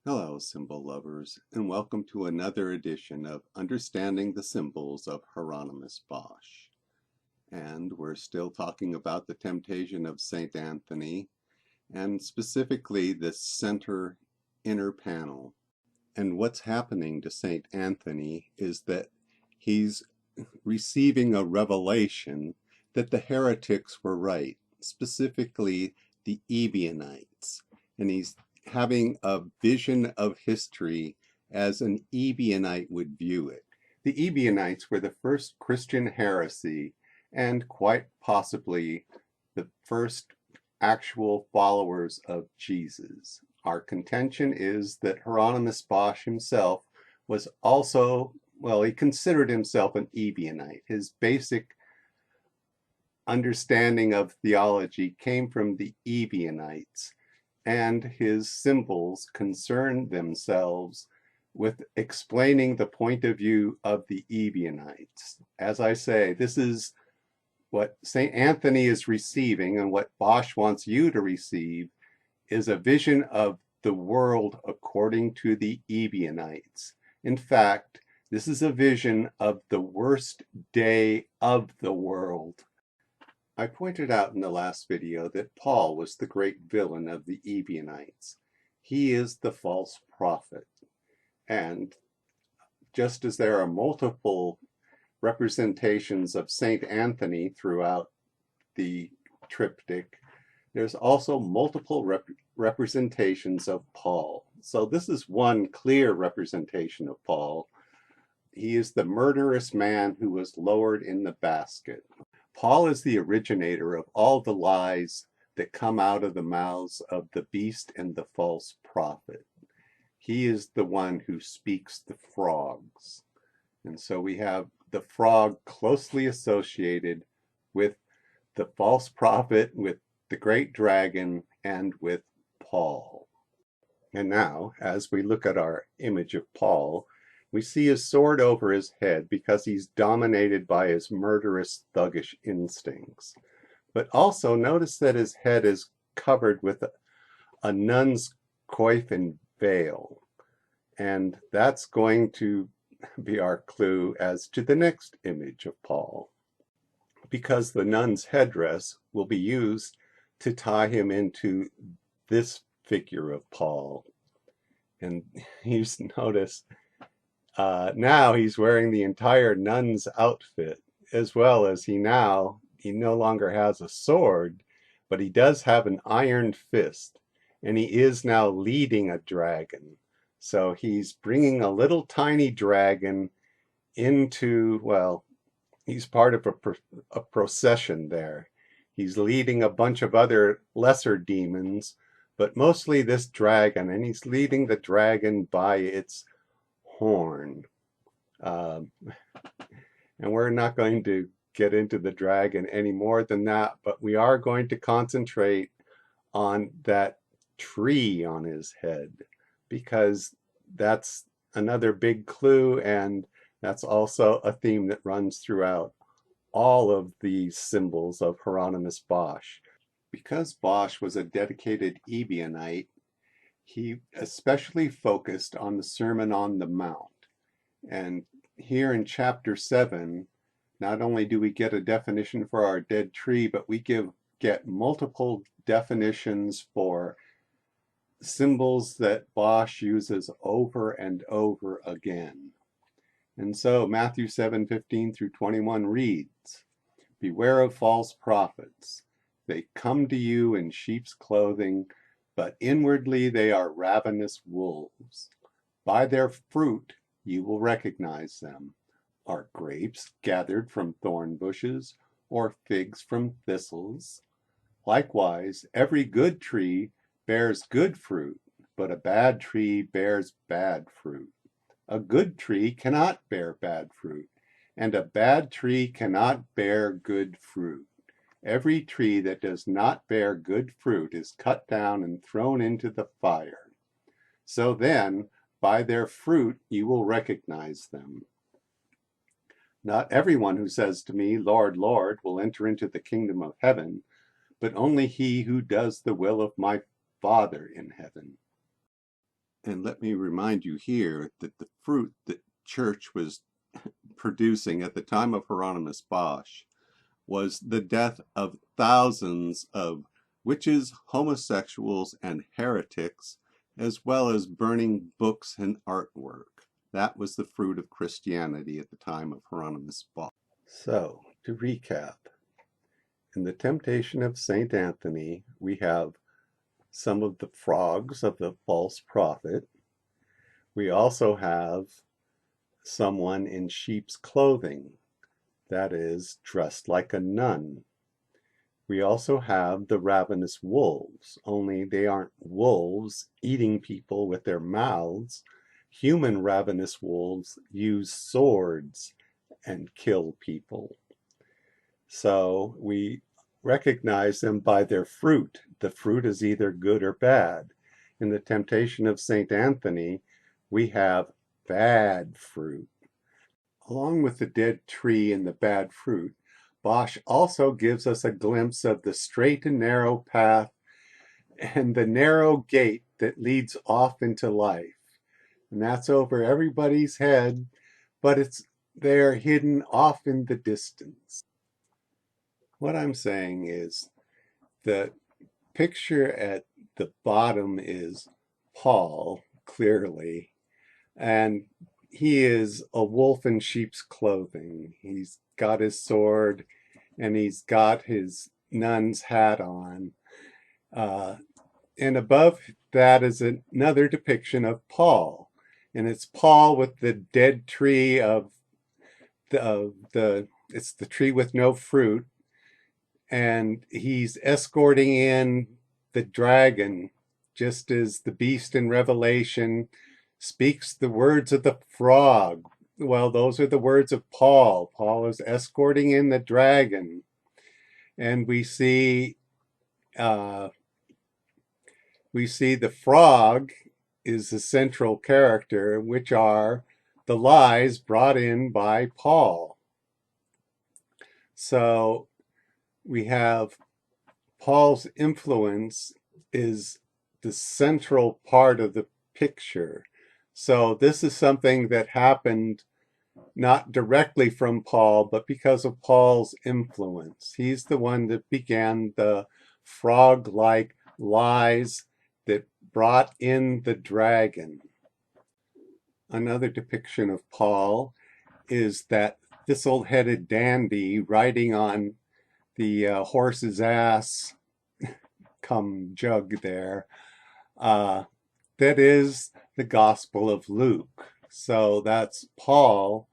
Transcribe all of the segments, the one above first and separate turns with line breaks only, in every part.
Hello, symbol lovers, and welcome to another edition of Understanding the Symbols of Hieronymus Bosch. And we're still talking about the temptation of St. Anthony, and specifically the center inner panel. And what's happening to St. Anthony is that he's receiving a revelation that the heretics were right, specifically the Ebionites. And he's having a vision of history as an Ebionite would view it. The Ebionites were the first Christian heresy and quite possibly the first actual followers of Jesus. Our contention is that Hieronymus Bosch himself was also, well, he considered himself an Ebionite. His basic understanding of theology came from the Ebionites, and his symbols concern themselves with explaining the point of view of the Ebionites. As I say, this is what St. Anthony is receiving, and what Bosch wants you to receive is a vision of the world according to the Ebionites. In fact, this is a vision of the worst day of the world. I pointed out in the last video that Paul was the great villain of the Ebionites. He is the false prophet. And just as there are multiple representations of St. Anthony throughout the triptych, there's also multiple representations of Paul. So this is one clear representation of Paul. He is the murderous man who was lowered in the basket. Paul is the originator of all the lies that come out of the mouths of the beast and the false prophet. He is the one who speaks the frogs. And so we have the frog closely associated with the false prophet, with the great dragon, and with Paul. And now, as we look at our image of Paul, we see his sword over his head because he's dominated by his murderous, thuggish instincts. But also notice that his head is covered with a nun's coif and veil. And that's going to be our clue as to the next image of Paul, because the nun's headdress will be used to tie him into this figure of Paul. And you notice now he's wearing the entire nun's outfit, as well as he no longer has a sword, but he does have an iron fist, and he is now leading a dragon. So he's bringing a little tiny dragon into, well, he's part of a procession there. He's leading a bunch of other lesser demons, but mostly this dragon, and he's leading the dragon by its horn. And we're not going to get into the dragon any more than that, but we are going to concentrate on that tree on his head, because that's another big clue, and that's also a theme that runs throughout all of these symbols of Hieronymus Bosch. Because Bosch was a dedicated Ebionite, he especially focused on the Sermon on the Mount. And here in chapter 7, not only do we get a definition for our dead tree, but we get multiple definitions for symbols that Bosch uses over and over again. And so Matthew 7:15 through 21 reads, "Beware of false prophets. They come to you in sheep's clothing, but inwardly they are ravenous wolves. By their fruit you will recognize them. Are grapes gathered from thorn bushes, or figs from thistles? Likewise, every good tree bears good fruit, but a bad tree bears bad fruit. A good tree cannot bear bad fruit, and a bad tree cannot bear good fruit. Every tree that does not bear good fruit is cut down and thrown into the fire. So then, by their fruit you will recognize them. Not everyone who says to me, 'Lord, Lord,' will enter into the kingdom of heaven, but only he who does the will of my Father in heaven." And let me remind you here that the fruit that church was producing at the time of Hieronymus Bosch was the death of thousands of witches, homosexuals, and heretics, as well as burning books and artwork. That was the fruit of Christianity at the time of Hieronymus Bosch. So, to recap, in the temptation of St. Anthony, we have some of the frogs of the false prophet. We also have someone in sheep's clothing, that is, dressed like a nun. We also have the ravenous wolves, only they aren't wolves eating people with their mouths. Human ravenous wolves use swords and kill people. So we recognize them by their fruit. The fruit is either good or bad. In the temptation of St. Anthony, we have bad fruit. Along with the dead tree and the bad fruit, Bosch also gives us a glimpse of the straight and narrow path and the narrow gate that leads off into life. And that's over everybody's head, but it's there hidden off in the distance. What I'm saying is the picture at the bottom is Paul, clearly, and he is a wolf in sheep's clothing. He's got his sword and he's got his nun's hat on. And above that is another depiction of Paul. And it's Paul with the dead tree of it's the tree with no fruit. And he's escorting in the dragon, just as the beast in Revelation speaks the words of the frog. Well, those are the words of Paul. Paul is escorting in the dragon. And we see the frog is the central character, which are the lies brought in by Paul. So we have Paul's influence is the central part of the picture. So this is something that happened not directly from Paul, but because of Paul's influence. He's the one that began the frog-like lies that brought in the dragon. Another depiction of Paul is that thistle-headed dandy riding on the horse's ass, come jug there. That is the Gospel of Luke. So that's Paul,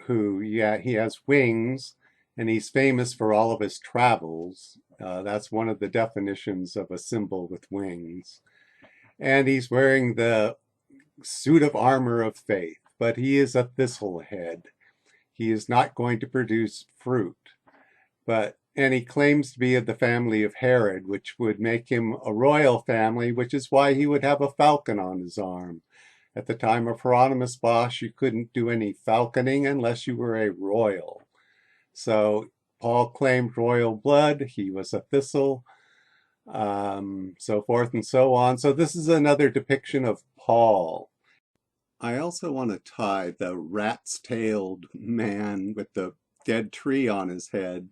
who, yeah, he has wings, and he's famous for all of his travels. That's one of the definitions of a symbol with wings. And he's wearing the suit of armor of faith, but he is a thistlehead. He is not going to produce fruit. And he claims to be of the family of Herod, which would make him a royal family, which is why he would have a falcon on his arm. At the time of Hieronymus Bosch, you couldn't do any falconing unless you were a royal. So Paul claimed royal blood. He was a thistle, so forth and so on. So this is another depiction of Paul. I also want to tie the rat's-tailed man with the dead tree on his head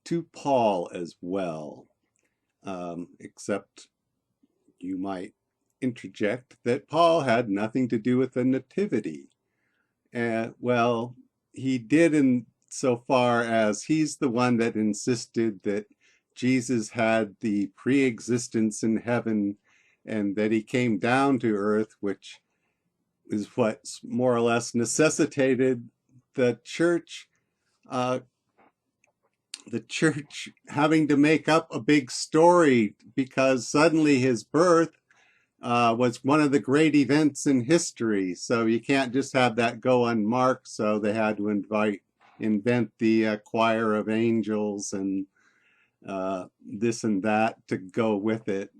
to Paul as well, except you might interject that Paul had nothing to do with the nativity. Well, he did in so far as he's the one that insisted that Jesus had the pre-existence in heaven and that he came down to earth, which is what more or less necessitated the church having to make up a big story, because suddenly his birth was one of the great events in history. So you can't just have that go unmarked. So they had to invent the choir of angels and this and that to go with it.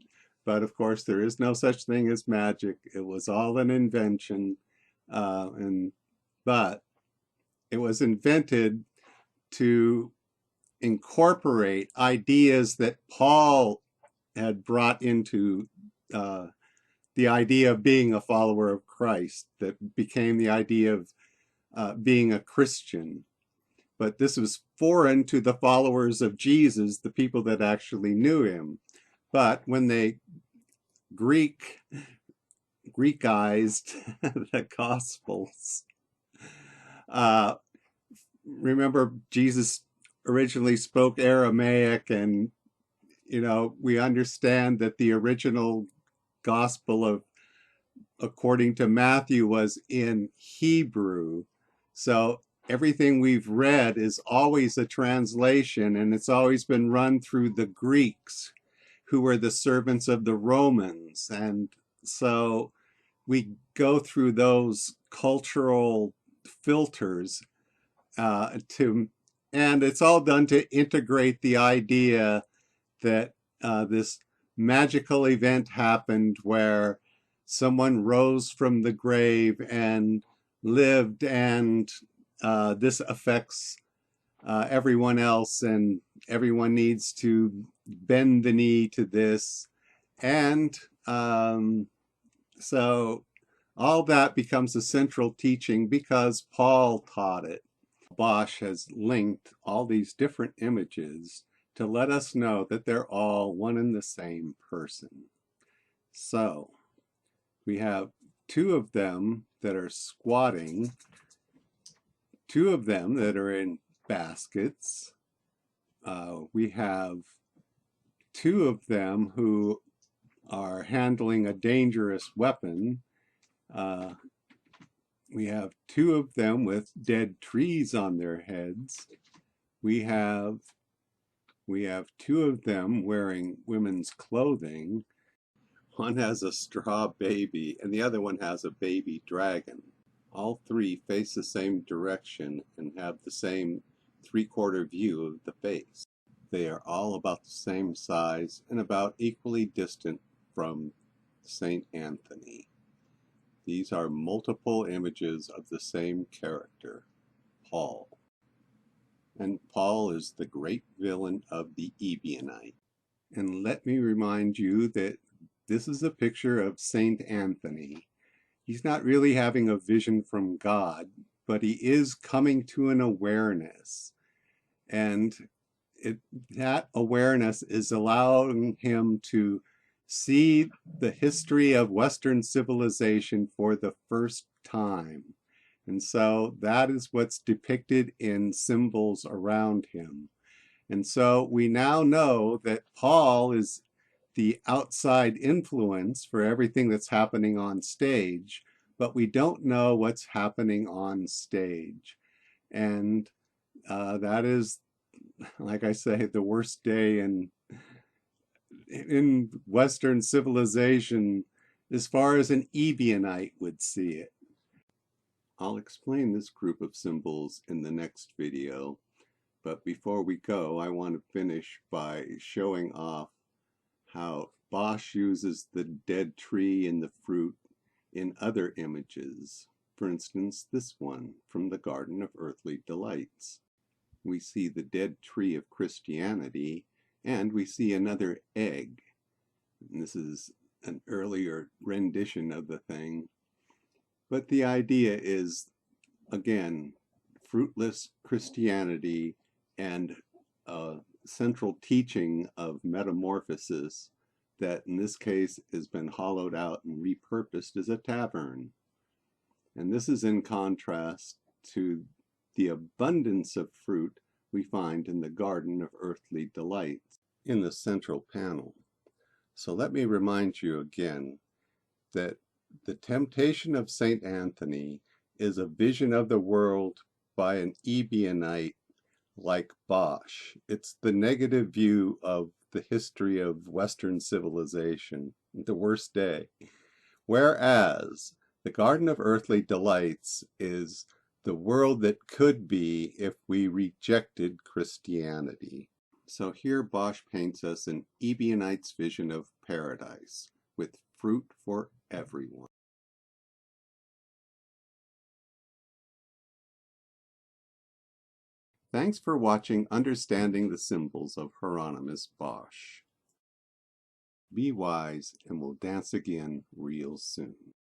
But of course, there is no such thing as magic. It was all an invention. But it was invented to incorporate ideas that Paul had brought into the idea of being a follower of Christ, that became the idea of being a Christian. But this was foreign to the followers of Jesus, the people that actually knew him. But when they Greekized the Gospels, remember Jesus originally spoke Aramaic, and we understand that the original Gospel of according to Matthew was in Hebrew. So everything we've read is always a translation, and it's always been run through the Greeks, who were the servants of the Romans. And so we go through those cultural filters and it's all done to integrate the idea that this magical event happened where someone rose from the grave and lived, and this affects everyone else, and everyone needs to bend the knee to this. And so all that becomes a central teaching because Paul taught it. Bosch has linked all these different images to let us know that they're all one and the same person. So we have two of them that are squatting, two of them that are in baskets. We have two of them who are handling a dangerous weapon. We have two of them with dead trees on their heads. We have two of them wearing women's clothing. One has a straw baby and the other one has a baby dragon. All three face the same direction and have the same three-quarter view of the face. They are all about the same size and about equally distant from Saint Anthony. These are multiple images of the same character, Paul. And Paul is the great villain of the Ebionite. And let me remind you that this is a picture of Saint Anthony. He's not really having a vision from God, but he is coming to an awareness. And that awareness is allowing him to see the history of Western civilization for the first time. And so that is what's depicted in symbols around him. And so we now know that Paul is the outside influence for everything that's happening on stage, but we don't know what's happening on stage. And that is, like I say, the worst day in Western civilization as far as an Ebionite would see it. I'll explain this group of symbols in the next video, but before we go, I want to finish by showing off how Bosch uses the dead tree and the fruit in other images. For instance, this one from the Garden of Earthly Delights. We see the dead tree of Christianity, and we see another egg. And this is an earlier rendition of the thing. But the idea is, again, fruitless Christianity and a central teaching of metamorphosis that in this case has been hollowed out and repurposed as a tavern. And this is in contrast to the abundance of fruit we find in the Garden of Earthly Delights in the central panel. So let me remind you again that the temptation of Saint Anthony is a vision of the world by an Ebionite like Bosch. It's the negative view of the history of Western civilization, the worst day. Whereas the Garden of Earthly Delights is the world that could be if we rejected Christianity. So here Bosch paints us an Ebionite's vision of paradise with fruit for everyone. Thanks for watching Understanding the Symbols of Hieronymus Bosch. Be wise, and we'll dance again real soon.